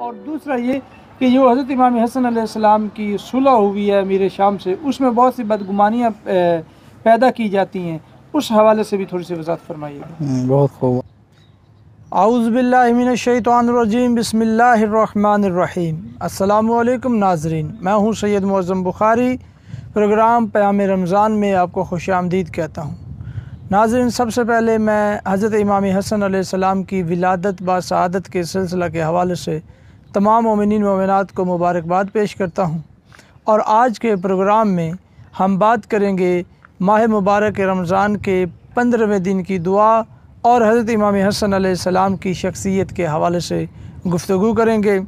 और दूसरा ये कि जो हज़रत इमाम हसन अलैहिस्सलाम की सुलह हुई है मीर शाम से, उसमें बहुत सी बदगुमानियाँ पैदा की जाती हैं, उस हवाले से भी थोड़ी सी वज़ाहत फरमाइएगा। बहुत खूब। आऊज़ु बिल्लाहि मिनश्शैतानिर्रजीम, बिस्मिल्लाहिर्रहमानिर्रहीम। अस्सलामु अलैकुम नाज़रीन, मैं हूँ सैयद मुअज़्ज़म बुखारी। प्रोग्राम क़याम रमज़ान में आपको खुशामदीद कहता हूँ। नाज़रीन, सबसे पहले मैं हज़रत इमाम हसन अलैहिस्सलाम की विलादत बा सआदत के सिलसिला के हवाले से तमाम मोमिनीन मोमिनात को मुबारकबाद पेश करता हूँ। और आज के प्रोग्राम में हम बात करेंगे माह मुबारक रमज़ान के 15वें दिन की दुआ और हज़रत इमाम हसन अलैहिस्सलाम की शख्सियत के हवाले से गुफ्तगू करेंगे।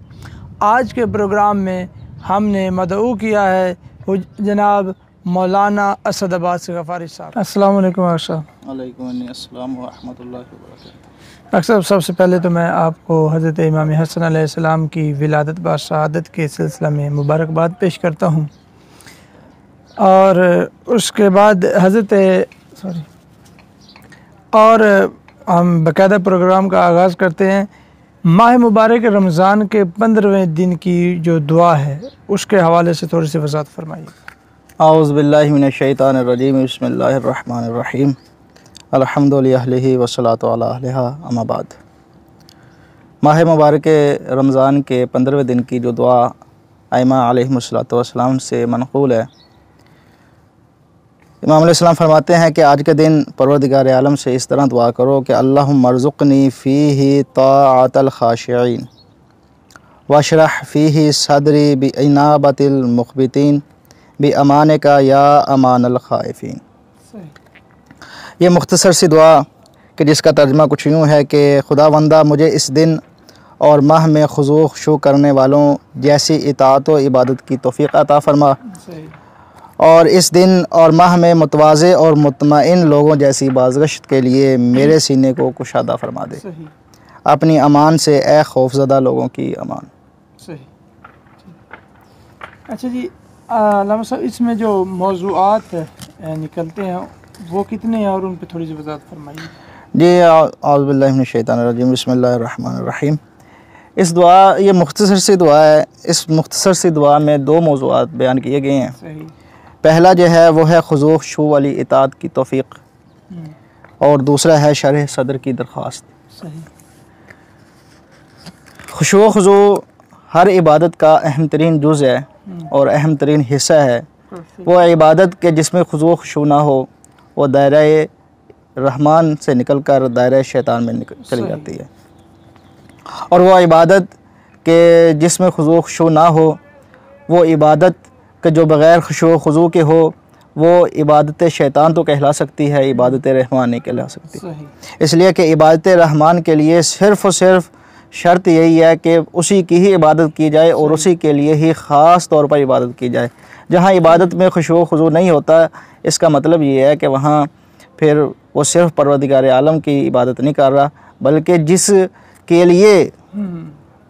आज के प्रोग्राम में हमने मदऊ किया है जनाब मौलाना असद अब्बास गफ़ारी साहब। अस्सलामु अलैकुम डॉक्टर साहब। वालेकुम अस्सलाम व रहमतुल्लाहि व बरकातहू। डॉक्टर साहब, सबसे पहले तो मैं आपको हज़रत इमाम हसन अलैहिस्सलाम की विलादत बा शहादत के सिलसिला में मुबारकबाद पेश करता हूँ और उसके बाद हम बाकायदा प्रोग्राम का आगाज़ करते हैं। माह मुबारक रमज़ान के 15वें दिन की जो दुआ है उसके हवाले से थोड़ी सी वज़ाहत फरमाइए। आऊज़ु बिल्लाहि मिनश्शैतानिर्रजीम, बिस्मिल्लाहिर्रहमानिर्रहीम, अल्हम्दुलिल्लाहि अहलिही वस्सलातु अला अहलिहा, अम्मा बाद। माह मुबारक रमज़ान के 15वें दिन की जो दुआ आइमा अलैहिमुस्सलातु वस्सलाम से मनक़ूल है। इमाम अलैहिस्सलाम फरमाते हैं कि आज के दिन परवरदिगार आलम से इस तरह दुआ करो कि अल्लाहुम्मा अर्ज़ुक़नी फ़ीही ताअतल ख़ाशिईन वशरह फ़ीही सदरी बिइनाबतिल मुख़बितीन बिअमानिका या अमानल ख़ाइफ़ीन। ये मुख्तसर सी दुआ कि जिसका तर्जुमा कुछ यूँ है कि खुदावंदा मुझे इस दिन और माह में खुज़ू ख़ुशू करने वालों जैसी इताअत व इबादत की तौफ़ीक़ अता फ़रमा और इस दिन और माह में मुतवाज़े और मुतमईन लोगों जैसी बाज़गश्त के लिए मेरे सीने को कुशादा फरमा दे। अपनी अमान से ए खौफज़दा लोगों की अमान। सही। अच्छा जी, अल्लामा साहब, इसमें जो मौज़ूआत निकलते हैं वो कितने हैं और उन पर थोड़ी सी वज़ाहत फरमाइए। जी, आऊज़ु बिल्लाहि मिनश्शैतानिर्रजीम, बिस्मिल्लाहिर्रहमानिर्रहीम। इस दुआ, ये मुख्तसर सी दुआ है। इस मुख्तसर सी दुआ में दो मौज़ूआत बयान किए गए हैं। सही। पहला जो है वो है खुज़ू ख़ुशू वाली इताअत की तौफ़ीक़ और दूसरा है शरह सदर की दरख्वास्त। सही। खुशू ख़ुशू हर इबादत का अहम तरीन जुज़ है और अहम तरीन हिस्सा है। वो इबादत के जिसमें खुशू ख़ुशू ना हो वो दायरे रहमान से निकल कर दायरे शैतान में चली जाती है, और वो इबादत के जिसमें खुशू ख़ुशू ना हो वो इबादत के जो बग़ैर खुशू ख़ुशू के हो वो इबादत शैतान तो कहला सकती है, इबादत रहमान नहीं कहला सकती। इसलिए कि इबादत रहमान के लिए सिर्फ़ और सिर्फ शर्त यही है कि उसी की ही इबादत की जाए और उसी के लिए ही ख़ास तौर पर इबादत की जाए। जहाँ इबादत में खुशू ख़ुशू नहीं होता, इसका मतलब ये है कि वहाँ फिर वो सिर्फ़ परवरदिगार आलम की इबादत नहीं कर रहा, बल्कि जिसके लिए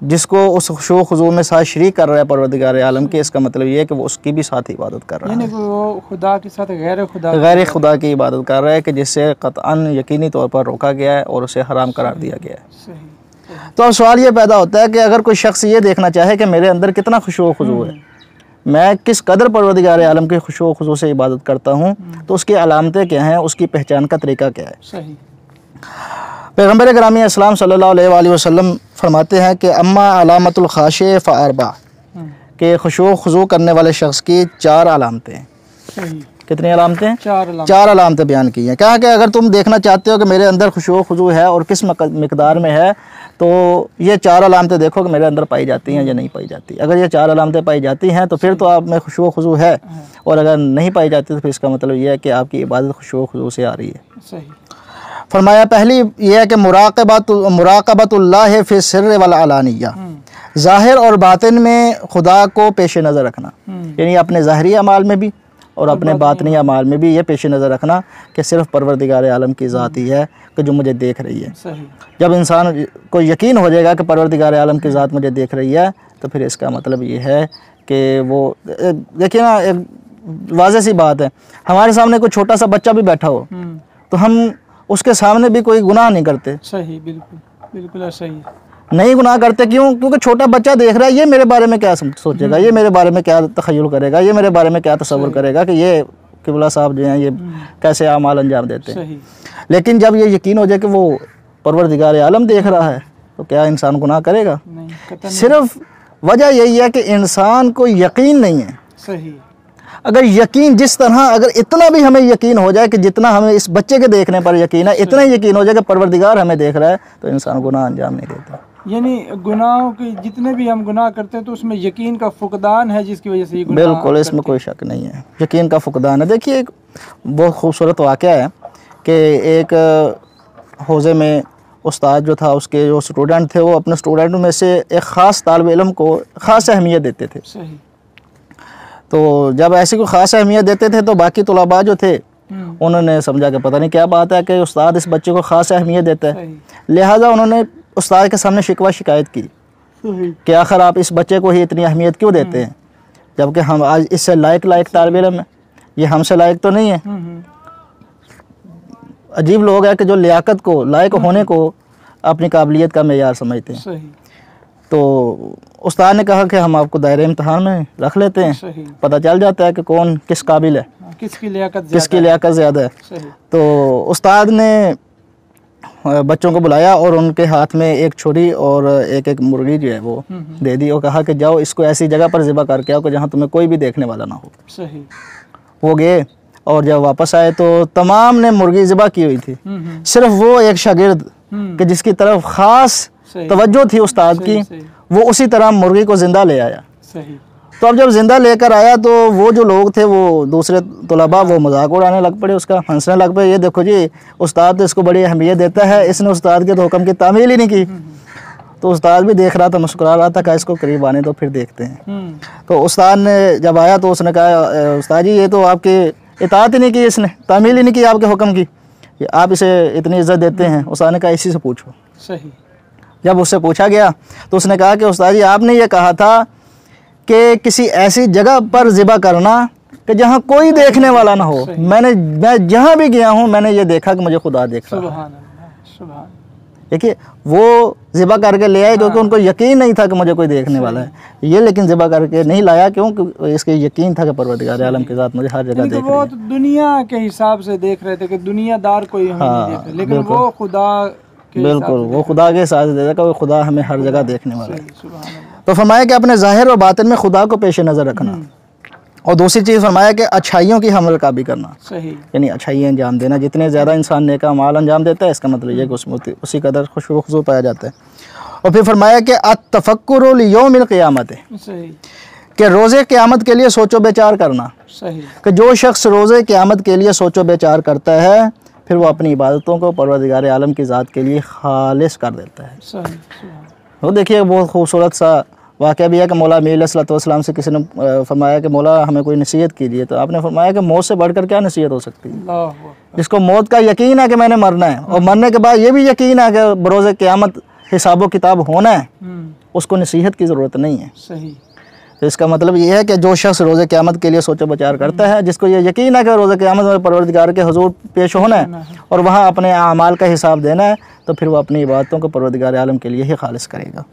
जिसको उस खुशू ख़ुशू में साथ शरीक कर रहा है परवरदिगार आलम के, इसका मतलब ये है कि वो उसकी भी साथ इबादत कर रहा है, वो खुदा के साथ गैर खुदा की इबादत कर रहा है कि जिससे क़तअन यकीनी तौर पर रोका गया है और उसे हराम करार दिया गया है। तो अब सवाल ये पैदा होता है कि अगर कोई शख्स ये देखना चाहे कि मेरे अंदर कितना खुशू ख़ुशू है, मैं किस कदर परवरदिगार आलम के खुशू ख़ुशू से इबादत करता हूँ, तो उसकी अलामतें क्या हैं, उसकी पहचान का तरीका क्या है। सही। पैगम्बर गिरामी अस्सलाम सल्लल्लाहु अलैहि वसल्लम फरमाते हैं कि अम्मा अलामतुल ख़ाशे फ़अरबा, के खुशू ख़ुशू करने वाले शख्स की 4 अलामतें हैं। कितनी अलामतें? 4 अलामतें बयान की हैं। कहा कि अगर तुम देखना चाहते हो कि मेरे अंदर खुशू ख़ुशू है और किस मिक़दार में है, तो ये 4 अलामतें देखो कि मेरे अंदर पाई जाती हैं या नहीं पाई जाती। अगर ये 4 अलामतें पाई जाती हैं तो फिर तो आप में खुशू ख़ुशू है, और अगर नहीं पाई जाती तो फिर इसका मतलब ये है कि आपकी इबादत खुशू ख़ुशू से आ रही है। सही। फरमाया पहली ये है कि मुराक़बतुल्लाह फ़ी सिर्र वल अलानिया, ज़ाहिर और बातिन में खुदा को पेश नज़र रखना, यानी अपने ज़ाहरी अमाल में भी और अपने बातनी अमाल में भी ये पेश नज़र रखना कि सिर्फ़ परवरदिगार आलम की ज़ात ही है कि जो मुझे देख रही है। जब इंसान को यकीन हो जाएगा कि परवरदिगार आलम की ज़ात मुझे देख रही है, तो फिर इसका मतलब ये है कि वो, देखिए ना, एक वाज़ेह सी बात है, हमारे सामने कोई छोटा सा बच्चा भी बैठा हो तो हम उसके सामने भी कोई गुनाह नहीं करते। सही, बिल्कुल बिल्कुल सही। नहीं गुनाह करते। क्यों? क्योंकि छोटा बच्चा देख रहा है, ये मेरे बारे में क्या सोचेगा, ये मेरे बारे में क्या तखय्युल करेगा, ये मेरे बारे में क्या तसव्वुर करेगा कि ये किबला साहब जो हैं ये कैसे आमाल अंजाम देते हैं। लेकिन जब ये यकीन हो जाए कि वो परवरदिगार आलम देख रहा है तो क्या इंसान गुनाह करेगा? नहीं। सिर्फ वजह यही है कि इंसान को यकीन नहीं है। सही। अगर यकीन जिस तरह, अगर इतना भी हमें यकीन हो जाए कि जितना हमें इस बच्चे के देखने पर यकीन है, इतना ही यकीन हो जाए कि परवरदिगार हमें देख रहा है, तो इंसान गुनाह अंजाम नहीं देता। यानी गुनाहों के जितने भी हम गुनाह करते हैं तो उसमें यकीन का फुकदान है जिसकी वजह से ये गुनाह बिल्कुल, इसमें कोई शक नहीं है, यकीन का फुकदान है। देखिए एक बहुत खूबसूरत वाक़या है कि एक हौज़े में उस्ताद जो था, उसके जो स्टूडेंट थे, वो अपने स्टूडेंट में से एक ख़ास तालिब इल्म को ख़ास अहमियत देते थे। सही। तो जब ऐसी कोई ख़ास अहमियत देते थे तो बाकी तुलबा जो थे उन्होंने समझा कि पता नहीं क्या बात है कि उस्ताद इस बच्चे को ख़ास अहमियत देता है। लिहाजा उन्होंने उस्ताद के सामने शिकवा शिकायत की कि आखिर आप इस बच्चे को ही इतनी अहमियत क्यों देते हैं, जबकि हम आज इससे लायक तालिब इल्म है, ये हमसे लायक तो नहीं है। अजीब लोग हैं कि जो लियाकत को, लायक होने को अपनी काबिलियत का मेयार समझते हैं। सही। तो उस्ताद ने कहा कि हम आपको दायरे इम्तिहान में रख लेते हैं, सही। पता चल जाता है कि कौन किस काबिल है, किसकी लियाकत ज़्यादा है। सही। तो उस्ताद ने बच्चों को बुलाया और उनके हाथ में एक छुरी और एक मुर्गी जो है वो दे दी और कहा कि जाओ इसको ऐसी जगह पर ज़िबा करके आओ कि जहाँ तुम्हें कोई भी देखने वाला ना हो। सही। वो गए और जब वापस आए तो तमाम ने मुर्गी ज़िबा की हुई थी, सिर्फ वो एक शागिर्द कि जिसकी तरफ ख़ास तवज्जो थी उस्ताद की, वो उसी तरह मुर्गी को ज़िंदा ले आया। सही। तो अब जब ज़िंदा लेकर आया तो वो जो लोग थे, वो दूसरे तुलबा, वो मजाक उड़ाने लग पड़े, उसका हंसने लग पड़े, ये देखो जी उस्ताद तो इसको बड़ी अहमियत देता है, इसने उस्ताद के तो हुक्म की तामील ही नहीं की। तो उस्ताद भी देख रहा था, मुस्कुरा रहा था कि इसको करीब आने तो फिर देखते हैं। तो उस्ताद ने जब आया तो उसने कहा, उस्ताद जी ये तो आपकी इताअत ही नहीं की, इसने तामील ही नहीं की आपके हुक्म की, आप इसे इतनी इज्जत देते हैं। उस्ताद ने कहा इसी से पूछो। सही। जब उससे पूछा गया तो उसने कहा कि उस्ताद जी आपने ये कहा था कि किसी ऐसी जगह पर ज़िबा करना कि जहाँ कोई देखने वाला ना हो। मैं जहाँ भी गया हूँ मैंने ये देखा कि मुझे खुदा देख रहा है। देखिए वो ज़िबा करके ले आए क्योंकि उनको यकीन नहीं था कि मुझे कोई देखने वाला है, ये लेकिन ज़िबा करके नहीं लाया क्योंकि इसके यकीन था कि परवरदिगार आलम के साथ मुझे हर जगह देख रहा है। वो तो दुनिया के हिसाब से देख रहे थे कि दुनियादार कोई हमें नहीं देख रहे, लेकिन वो खुदा बिल्कुल वो खुदा के साथ दे देगा, वो खुदा हमें हर जगह देखने वाला है। तो फरमाया कि अपने ज़ाहिर और बातिन में खुदा को पेश नज़र रखना, और दूसरी चीज़ फरमाया कि अच्छाइयों की हमल का भी करना, यानी अच्छाई अंजाम देना। जितने ज़्यादा इंसान नेक अमाल अंजाम देता है इसका मतलब ये कि उसमें उसी कदर खुशू खुशू पाया जाता है। और फिर फरमाया कि अत्तफक्कुरु लियौमिल क़ियामत, कि रोज़े क़यामत के लिए सोचो विचार करना, कि जो शख्स रोज़े क़यामत के लिए सोचो विचार करता है फिर वो अपनी इबादतों को परवरदिगार आलम की ज़ात के लिए खालिस कर देता है। वो देखिए बहुत खूबसूरत सा वाक़या भी है कि मौला अमीर अलैहिस्सलाम से किसी ने फरमाया कि मौला हमें कोई नसीहत कीजिए, तो आपने फरमाया कि मौत से बढ़कर क्या नसीहत हो सकती है। जिसको मौत का यकीन है कि मैंने मरना है और मरने के बाद ये भी यकीन है कि बरोज़े क़यामत हिसाब व किताब होना है, उसको नसीहत की ज़रूरत नहीं है। सही। तो इसका मतलब ये है कि जो शख्स रोज़े क़यामत के लिए सोचो विचार करता है, जिसको ये यकीन है कि रोज़े क़यामत में परवरदिगार के हुज़ूर पेश होना है और वहाँ अपने आमाल का हिसाब देना है, तो फिर वो अपनी इबादतों को परवरदिगार आलम के लिए ही खालिस करेगा।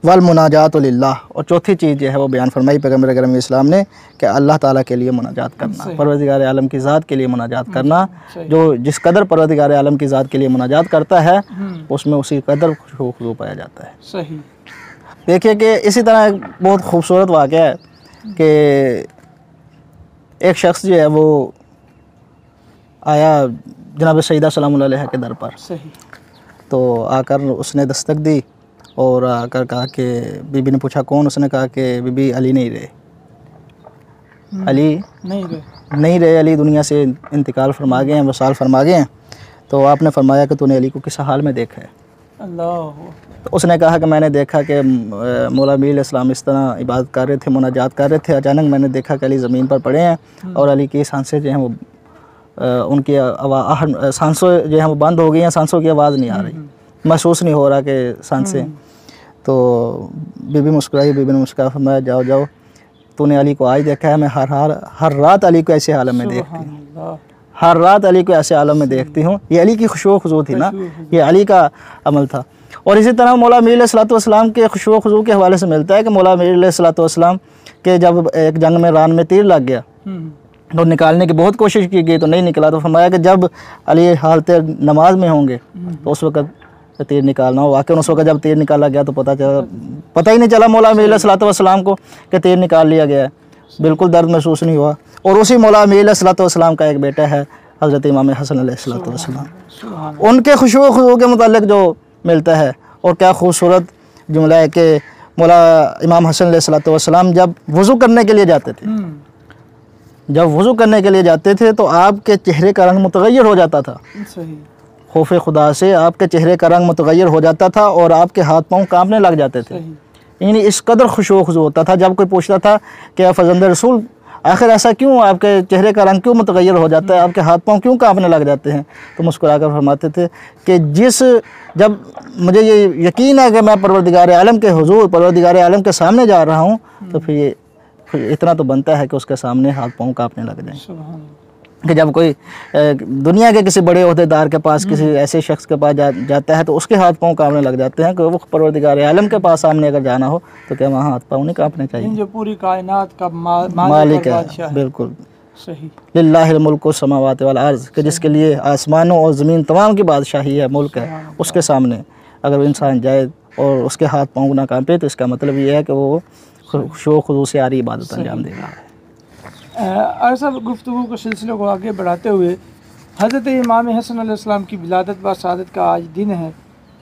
वल मुनाजात लिल्लाह, और चौथी चीज़ जो है वो बयान फरमाई पैगम्बर अकरम इस्लाम ने कि अल्लाह ताला के लिए मुनाजात करना, परवरदिगार आलम की ज़ात के लिए मुनाजात करना। जो जिस कदर परवरदिगार आलम की ज़ात के लिए मुनाजात करता है उसमें उसी कदर खुशू पाया जाता है। सही। देखिए कि इसी तरह एक बहुत खूबसूरत वाक़या है कि एक शख्स जो है वो आया जनाब सईदा सलामुल्लाह अलैहा के दर पर। सही। तो आकर उसने दस्तक दी और आकर कहा कि बीबी ने पूछा कौन, उसने कहा कि बीबी अली नहीं रहे, अली नहीं रहे, अली दुनिया से इंतकाल फरमा गए हैं, वसाल फरमा गए हैं। तो आपने फरमाया कि तूने अली को किस हाल में देखा है। तो उसने कहा कि मैंने देखा कि मौला अमीर अलैहिस्सलाम इस तरह इबादत कर रहे थे, मुनाजात कर रहे थे, अचानक मैंने देखा कि अली ज़मीन पर पड़े हैं और अली की सांसें जो हैं वो उनकी सांसों जो हैं वो बंद हो गई हैं, सांसों की आवाज़ नहीं आ रही, महसूस नहीं हो रहा कि सांसें। तो बीबी मुस्कुराई, बीबी ने मुस्कुरा फरमाया जाओ जाओ, तूने अली को आज देखा है, मैं हर रात अली को ऐसे हालत में देखती हूँ, हर रात अली को ऐसे आलम में देखती हूँ। ये अली की खुशबू थी ना, ये अली का अमल था। और इसी तरह मौला अमीर अलैहिस्सलाम के खुशू खुजू के हवाले से मिलता है कि मौला अमीर अलैहिस्सलाम के जब एक जंग में रान में तीर लग गया तो निकालने की बहुत कोशिश की गई तो नहीं निकला, तो फरमाया कि जब अली हालत नमाज में होंगे तो उस वक़्त तीर निकालना हो। वाकई उस वक़्त जब तीर निकाला गया तो पता ही नहीं चला मौला अमीर अलैहिस्सलाम को कि तीर निकाल लिया गया है, बिल्कुल दर्द महसूस नहीं हुआ। और उसी मौला अमीर अलैहिस्सलाम का एक बेटा है हज़रत इमाम हसन अलैहिस्सलाम, उनके खुशू खुशू के मुतालिक जो मिलता है। और क्या खूबसूरत जुमला है कि मौला इमाम हसन अलैहिस्सलाम जब वज़ू करने के लिए जाते थे, जब वज़ू करने के लिए जाते थे तो आपके चेहरे का रंग मुतग़य्यर हो जाता था। खौफ खुदा से आपके चेहरे का रंग मुतग़य्यर हो जाता था और आपके हाथ पाँव कांपने लग जाते थे। यानी इस कदर खुशू खुशू होता था। जब कोई पूछता था कि आप फज़ंद रसूल आखिर ऐसा क्यों, आपके चेहरे का रंग क्यों मुतग़य्यर हो जाता है, आपके हाथ पाँव क्यों कांपने लग जाते हैं, तो मुस्कुराकर फरमाते थे कि जब मुझे ये यकीन है कि मैं परवरदिगार आलम के हुज़ूर, परवरदिगार आलम के सामने जा रहा हूँ, तो फिर ये इतना तो बनता है कि उसके सामने हाथ पाँव कांपने लग जाएं। कि जब कोई दुनिया के किसी बड़े ओहदेदार के पास, किसी ऐसे शख्स के पास जाता है तो उसके हाथ पाँव कांपने लग जाते हैं कि वो परवरदिगार आलम के पास सामने अगर जाना हो तो क्या वहाँ हाथ पाँव नहीं कांपने चाहिए। जो पूरी कायनात का मालिक है, बिल्कुल सही, लिल्लाहिल मुल्कु समावाति वल अर्ज़, कि जिसके लिए आसमानों और ज़मीन तमाम की बादशाही है, मुल्क है, उसके सामने अगर इंसान जाए और उसके हाथ पाँव ना कांपे तो इसका मतलब ये है कि वो खुशू खुजू से आ रही इबादत अंजाम देगा। ऐसा गुफ्तगू के सिलसिले को आगे बढ़ाते हुए हज़रत इमाम हसन अलैहिस्सलाम की विलादत व शहादत का आज दिन है,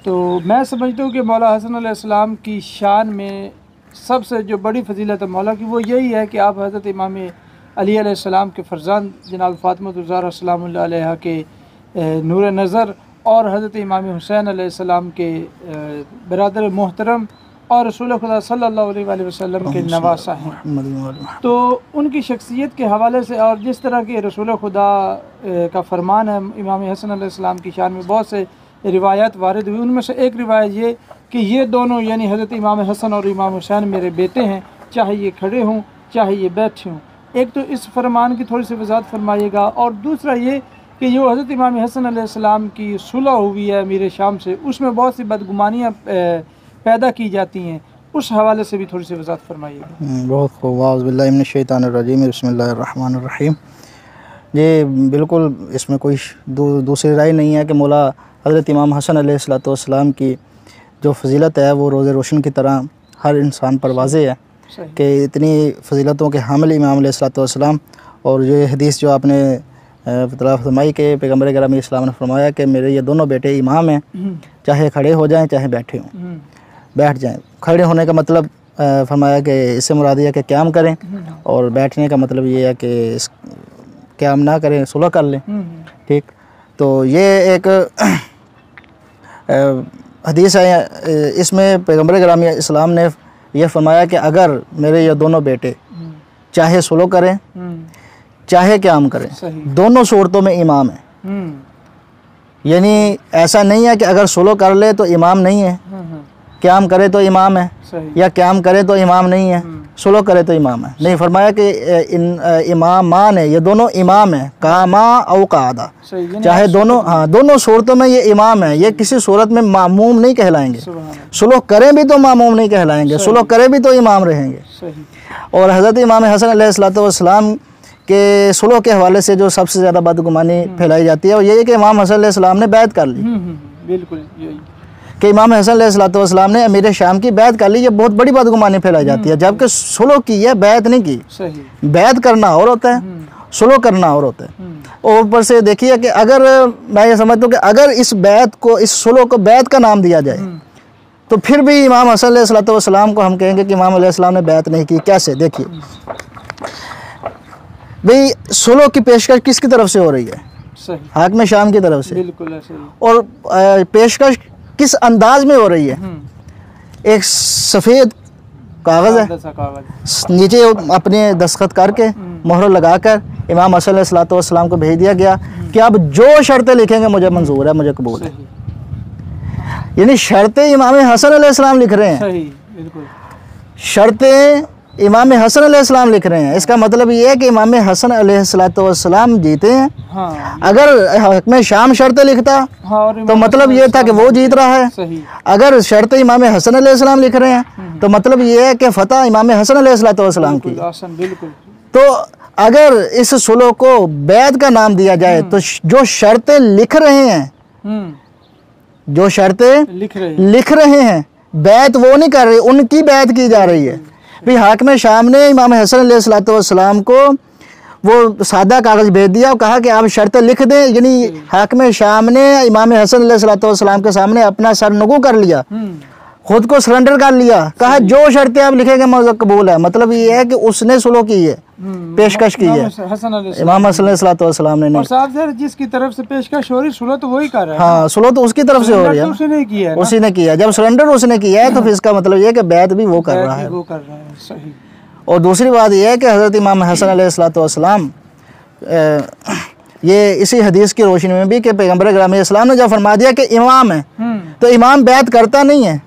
तो मैं समझता हूँ कि मौला हसन अलैहिस्सलाम की शान में सबसे जो बड़ी फजीलत है मौला की वो यही है कि आप हज़रत इमाम अली अलैहिस्सलाम के फ़रज़ान जनाब फ़ातिमा ज़हरा सलामुल्लाह अलैहा के नूर नज़र और हज़रत इमाम हुसैन अलैहिस्सलाम के बरादर मोहतरम और रसूल खुदा सल्लल्लाहु अलैहि वसल्लम के नवासा हैं। तो उनकी शख्सियत के हवाले से और जिस तरह के रसूल खुदा का फरमान है इमाम हसन अलैहिस्सलाम की शान में बहुत से रिवायात वारिद हुई। उनमें से एक रिवायत ये कि ये दोनों यानी हज़रत इमाम हसन और इमाम हुसैन मेरे बेटे हैं, चाहे ये खड़े हों चाहे ये बैठे हों। एक तो इस फरमान की थोड़ी सी वजाहत फरमाइएगा, और दूसरा ये कि जो हज़रत इमाम हसन अलैहिस्सलाम की सुलह हुई है अमीर शाम से, उसमें बहुत सी बदगुमानियाँ पैदा की जाती हैं, उस हवाले से भी थोड़ी सी वजाहत फरमाइएगा। बहुत खूब। औज़ु बिल्लाहि मिनश शैतानिर रजीम, बिस्मिल्लाहिर रहमानिर रहीम। ये बिल्कुल इसमें कोई दूसरी राय नहीं है कि मौला हज़रत इमाम हसन अलैहिस्सलाम की जो फजीलत है वो रोज़े रोशन की तरह हर इंसान पर वाज़ेह है कि इतनी फजीलतों के हामिल इमाम अलैहिस्सलाम। और ये हदीस जो आपने फरमाई के पैगम्बर गिरामी इस्लाम ने फरमाया कि मेरे ये दोनों बेटे इमाम हैं, चाहे खड़े हो जाएं चाहे बैठे हों, बैठ जाएं। खड़े होने का मतलब फरमाया कि इससे मुराद है कि क़याम करें, और बैठने का मतलब ये है कि क़याम ना करें, सुलह कर लें। ठीक, तो ये एक हदीस है, इसमें पैगम्बर गिरामी इस्लाम ने यह फरमाया कि अगर मेरे ये दोनों बेटे चाहे सुलह करें चाहे क़याम करें, दोनों सूरतों में इमाम है। यानी ऐसा नहीं है कि अगर सुलह कर ले तो इमाम नहीं है, क़याम करे तो इमाम है, या क़याम करे तो इमाम नहीं है, सुलह करे तो इमाम है। नहीं, फरमाया कि इमामान है, ये दोनों इमाम हैं, कामा औ कादा, चाहे दोनों, हाँ, दोनों सूरतों में ये इमाम है। ये किसी सूरत में मामूम नहीं कहलाएंगे, सुलह करें भी तो मामूम नहीं कहलाएंगे, सुलह करें भी तो इमाम रहेंगे। और हज़रत इमाम हसन अलैहिस्सलाम के सुलह के हवाले से जो सबसे ज़्यादा बदगुमानी फैलाई जाती है वो ये है कि इमाम हसन अलैहिस्सलाम ने बैत कर ली। बिल्कुल यही कि इमाम हसन अलैहिस्सलाम ने अमीर शाम की बैत कर ली, ये बहुत बड़ी बदगुमानी फैलाई जाती है, जबकि सुलह की है, बैत नहीं की। बैत करना और होता है, सुलह करना और होता है। और ऊपर से देखिए कि अगर मैं ये समझता हूँ कि अगर इस बैत को, इस सुलह को बैत का नाम दिया जाए तो फिर भी इमाम हसन अलैहिस्सलाम को हम कहेंगे कि इमाम अलैहिस्सलाम ने बैत नहीं की। कैसे? देखिए भाई, सुलह की पेशकश किसकी तरफ से हो रही है? हाकिम शाम की तरफ से। बिल्कुल। और पेशकश किस अंदाज में हो रही है? एक सफ़ेद कागज़ है, नीचे अपने दस्तखत करके मोहर लगाकर इमाम हसन अलैहिस्सलाम को भेज दिया गया कि आप जो शर्तें लिखेंगे मुझे मंजूर है, मुझे कबूल है। यानी शर्तें इमाम हसन अलैहिस्सलाम लिख रहे हैं, शर्तें इमाम हसन अलैहिस्सलाम लिख रहे हैं, इसका मतलब ये है कि इमाम हसन अलैहिस्सलाम जीते हैं। हाँ। अगर हकम शाम शर्त लिखता हाँ, तो मतलब ये था कि वो जीत रहा है। सही। अगर शर्त इमाम हसन अलैहिस्सलाम लिख रहे हैं तो मतलब ये है कि फतह इमाम हसन अलैहिस्सलाम की। बिल्कुल। तो अगर इस सुलह को बैत का नाम दिया जाए तो जो शर्तें लिख रहे हैं, जो शर्तें लिख रहे हैं, बैत वो नहीं कर रहे, उनकी बैत की जा रही है। भाई हाकिम शाम ने इमाम हसन अलैहिस्सलाम को वो सादा कागज़ भेज दिया और कहा कि आप शर्तें लिख दें, यानी हाकिम शाम ने इमाम हसन अलैहिस्सलाम के सामने अपना सर नगू कर लिया, खुद को सरेंडर कर लिया, कहा जो शर्तें आप लिखेंगे मुझे कबूल है। मतलब ये है कि उसने सुलह की है, पेशकश की है इमाम हसन अलैहिस्सलाम ने। और साहब सर जिसकी तरफ से पेशकश हो रही सुलह तो वही कर रहा है। हाँ, सुलह तो उसकी तरफ से हो रही है, उसने किया है, उसी ने किया। जब सरेंडर उसने किया है तो फिर इसका मतलब ये है कि बैत भी वो कर रहा है। सही। और दूसरी बात यह है कि हज़रत इमाम हसन अलैहिस्सलाम ये इसी हदीस की रोशनी में भी कि पैगम्बर ग्रामी इस्लाम ने जब फरमा दिया कि इमाम है तो इमाम बैत करता नहीं है,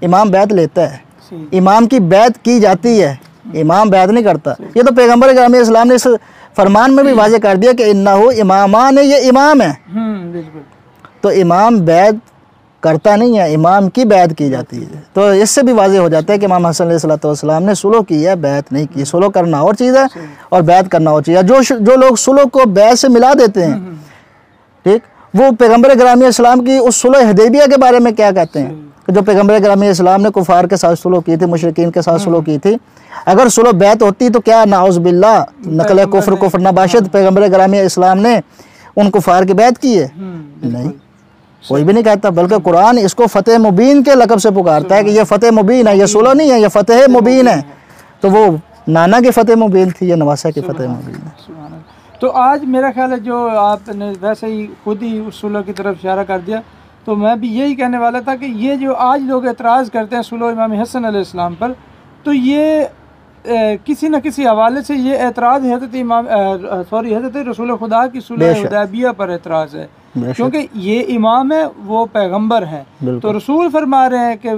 इमाम बैत लेता है। इमाम की बैत की जाती है, इमाम बैत नहीं करता। ये तो पैगम्बर ग्रामी इस्लाम ने इस फरमान में भी वाज़ेह कर दिया कि इन्नहु इमामान है, ये इमाम है। तो इमाम बैत करता नहीं है, इमाम की बैत की जाती है। तो इससे भी वाज़ेह हो जाता है कि इमाम हसन अलैहिस्सलाम ने सुलह की है, बैत नहीं की। सुलह करना और चीज़ है और बैत करना और चीज़ है। जो लोग सुलह को बैत से मिला देते हैं, ठीक, वो पैगम्बर ग्रामी इस्लाम की उस सुलह हुदैबिया के बारे में क्या कहते हैं कि जो पैगम्बर ग्रामी इस्लाम ने कुफार के साथ सुलह की थी, मुशरिकीन के साथ सुलह की थी, अगर सुलह बैत होती तो क्या नाउज़ बिल्लाह नकल कुफ्र नबाशत पैगम्बर ग्रामी इस्लाम ने उन कुफार की बैत की है? नहीं, कोई भी नहीं कहता। बल्कि कुरान इसको फ़तेह मुबीन के लक़ब से पुकारता है कि ये फ़तेह मुबीन है, ये सुलह नहीं है, ये फ़तेह मुबीन है। तो वो नाना की फ़तेह मुबीन थी, ये नवासा की फ़तेह मुबीन है। तो आज मेरा ख्याल है जो आपने वैसे ही खुद ही उस सुलह की तरफ इशारा कर दिया, तो मैं भी यही कहने वाला था कि ये जो आज लोग एतराज़ करते हैं सुलह इमाम हसन अलैहिस्सलाम पर, तो ये किसी न किसी हवाले से ये एतराज़ हज़रत रसूल खुदा की सुलह हुदैबिया पर एतराज़ है, क्योंकि ये इमाम है, वो पैगंबर है। तो रसूल फरमा रहे हैं कि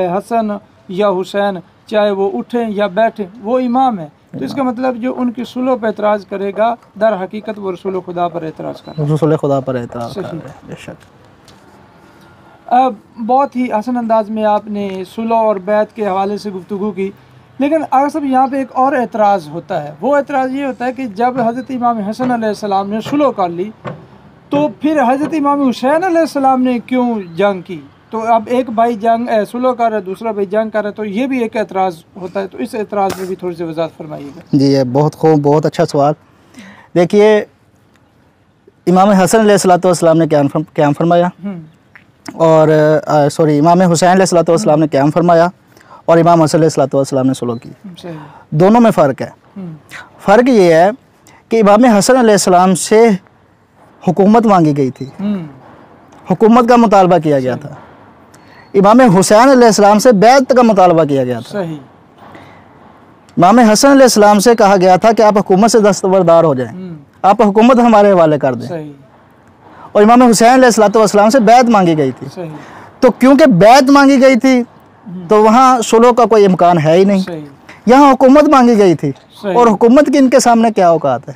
हसन या हुसैन चाहे वो उठें या बैठें वो इमाम है। तो इसका मतलब जो उनकी सुलह पर एतराज़ करेगा दर हकीकत वो रसूल खुदा पर एतराज़ कर रहा है, रसूल खुदा पर एतराज़ कर रहा है। बेशक बहुत ही हसन अंदाज में आपने सुलह और बैत के हवाले से गुफ्तगू की। लेकिन अगर सब यहाँ पे एक और एतराज़ होता है, वो एतराज़ ये होता है कि जब हज़रत इमाम हसन अलैहिस्सलाम ने सुलह कर ली तो फिर हज़रत इमाम हुसैन अलैहिस्सलाम ने क्यों जंग की? तो अब एक भाई जंग सुलह कर रहा है, दूसरा भाई जंग कर रहा है, तो ये भी एक एतराज़ होता है। तो इस एतराज़ में भी थोड़ी सी वजाहत फरमाइएगा। जी, ये बहुत खूब, बहुत अच्छा सवाल। देखिए, इमाम हसन अलैहिस्सलाम ने क़याम फरमाया और इमाम हुसैन अलैहिस्सलाम ने क़याम फरमाया और इमाम हसन अलैहिस्सलाम ने सुलह की। दोनों में फ़र्क है। फ़र्क ये है कि इमाम हसन अलैहिस्सलाम से हुकूमत मांगी गई थी, हुकूमत का मुतालबा किया गया था। इमाम हुसैन अलैहिस्सलाम से बैत का मुतालबा किया गया था। इमाम हसन अलैहिस्सलाम से कहा गया था कि आप हुकूमत से दस्तबरदार हो जाएं, आप हुकूमत हमारे हवाले कर दें। और इमाम हुसैन अलैहिस्सलाम से बैत मांगी गई थी। तो क्योंकि बैत मांगी गई थी तो वहाँ सुलह का कोई इम्कान है ही नहीं। यहाँ हुकूमत मांगी गई थी और हुकूमत की इनके सामने क्या औकात है?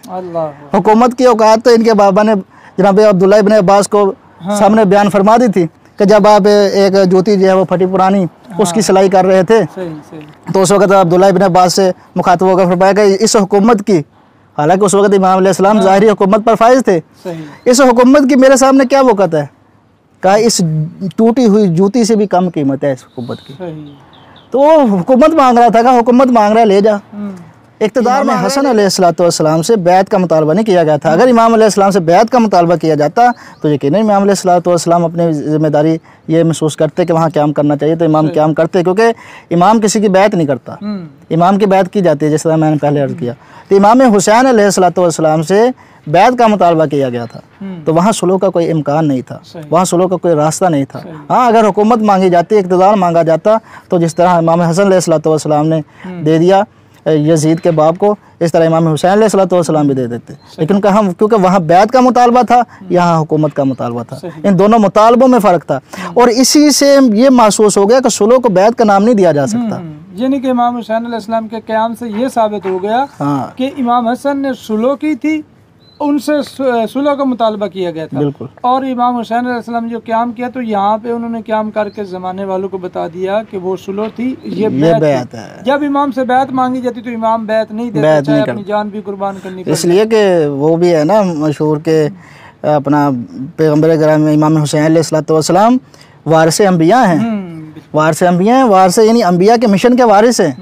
हुकूमत की औकात तो इनके बाबा ने जनाब अब्दुल्ला इब्न अब्बास को सामने बयान फरमा दी थी कि जब आप एक जूती जो है वो फटी पुरानी उसकी सिलाई कर रहे थे तो उस वक्त अब्दुल्ला इब्न अब्बास से मुखातब होकर फरमाया कि इस हुकूमत की, हालांकि उस वक्त इमाम अलैहिस्सलाम ज़ाहिरी हुकूमत पर फाइज थे, इस हुकूमत की मेरे सामने क्या वक़्त है? कहा इस टूटी हुई जूती से भी कम कीमत है इस हुकूमत की। तो वो हुकूमत मांग रहा था, कहा हुकूमत मांग रहा है, ले जा। इक़्तिदार में हसन अलैहिस्सलाम से बैत का मुतालबा नहीं किया गया था। अगर इमाम अलैहिस्सलाम से बैत का मुतालबा किया जाता तो यकीनन इमाम अलैहिस्सलाम अपनी ज़िम्मेदारी ये महसूस करते कि वहाँ क़याम करना चाहिए, तो इमाम क़याम करते, क्योंकि इमाम किसी की बैत नहीं करता, इमाम की बैत की जाती है, जिस तरह मैंने पहले अर्ज़ किया। तो इमाम हुसैन अलैहिस्सलाम से बैत का मुतालबा किया गया था तो वहाँ सुलह का कोई इम्कान नहीं था, वहाँ सुलह का कोई रास्ता नहीं था। हाँ, अगर हुकूमत मांगी जाती, इक़्तिदार मांगा जाता तो जिस तरह इमाम हसन अलैहिस्सलाम ने दे दिया यजीद के बाप को, इस तरह इमाम हुसैन अलैहिस्सलाम भी दे देते। लेकिन क्योंकि वहाँ बैत का मुतालबा था, यहाँ हुकूमत का मुतालबा था। इन दोनों मुतालबों में फ़र्क था और इसी से ये महसूस हो गया कि सुलह को बैत का नाम नहीं दिया जा सकता। यानी कि इमाम हुसैन अलैहिस्सलाम के क़याम से ये साबित हो गया हाँ कि इमाम हसन ने सुलह की थी, उनसे सुलह का मुतालबा किया गया था। बिल्कुल। और इमाम हुसैन अलैहिस्सलाम जो क़याम किया तो यहाँ पे उन्होंने क़याम करके ज़माने वालों को बता दिया कि वो सुलह थी, ये बैत थी। है। जब इमाम से बैत मांगी जाती तो इमाम बैत नहीं देता, चाहे अपनी जान भी कुर्बान करनी पड़े। इसलिए कि वो भी है ना मशहूर के अपना पैगम्बर कराम इमाम हुसैन अलैहिस्सलाम वारिस अंबिया हैं, वारिस अंबिया हैं, वारिस यानी अंबिया के मिशन के वारिस हैं।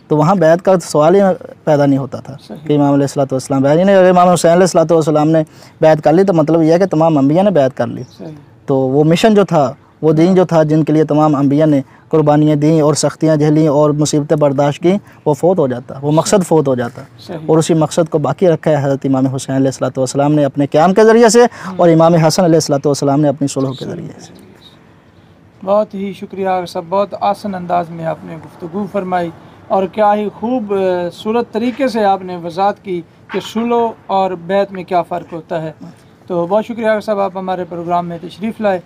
तो वहाँ बैत का सवाल ही पैदा नहीं होता था कि इमाम अलैहिस्सलाम बैत नहीं। अगर इमाम हुसैन अलैहिस्सलाम ने बैत कर ली तो मतलब यह है कि तमाम अंबिया ने बैत कर ली। तो वो मिशन जो था, वो दीन जो था, जिनके लिए तमाम अंबिया ने कुर्बानियाँ दी और सख्तियाँ झेली और मुसीबतें बर्दाश्त की, वो फ़ौत हो जाता, वो मकसद फ़ौत हो जाता। और उसी मकसद को बाकी रखा है हज़रत इमाम हुसैन अलैहिस्सलाम ने अपने क़याम के ज़रिए से और इमाम हसन अलैहिस्सलाम ने अपनी सुलह के ज़रिए से। बहुत ही शुक्रिया सब, बहुत आसान अंदाज में आपने गुफ्तगू फरमाई और क्या ही खूब सूरत तरीके से आपने वजाहत की कि सुलह और बैत में क्या फ़र्क होता है। तो बहुत शुक्रिया साहब, आप हमारे प्रोग्राम में तशरीफ़ लाए।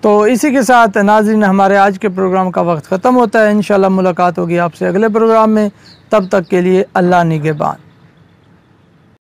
तो इसी के साथ नाज़रीन हमारे आज के प्रोग्राम का वक्त ख़त्म होता है। इंशाल्लाह मुलाकात होगी आपसे अगले प्रोग्राम में, तब तक के लिए अल्लाह निगहबान।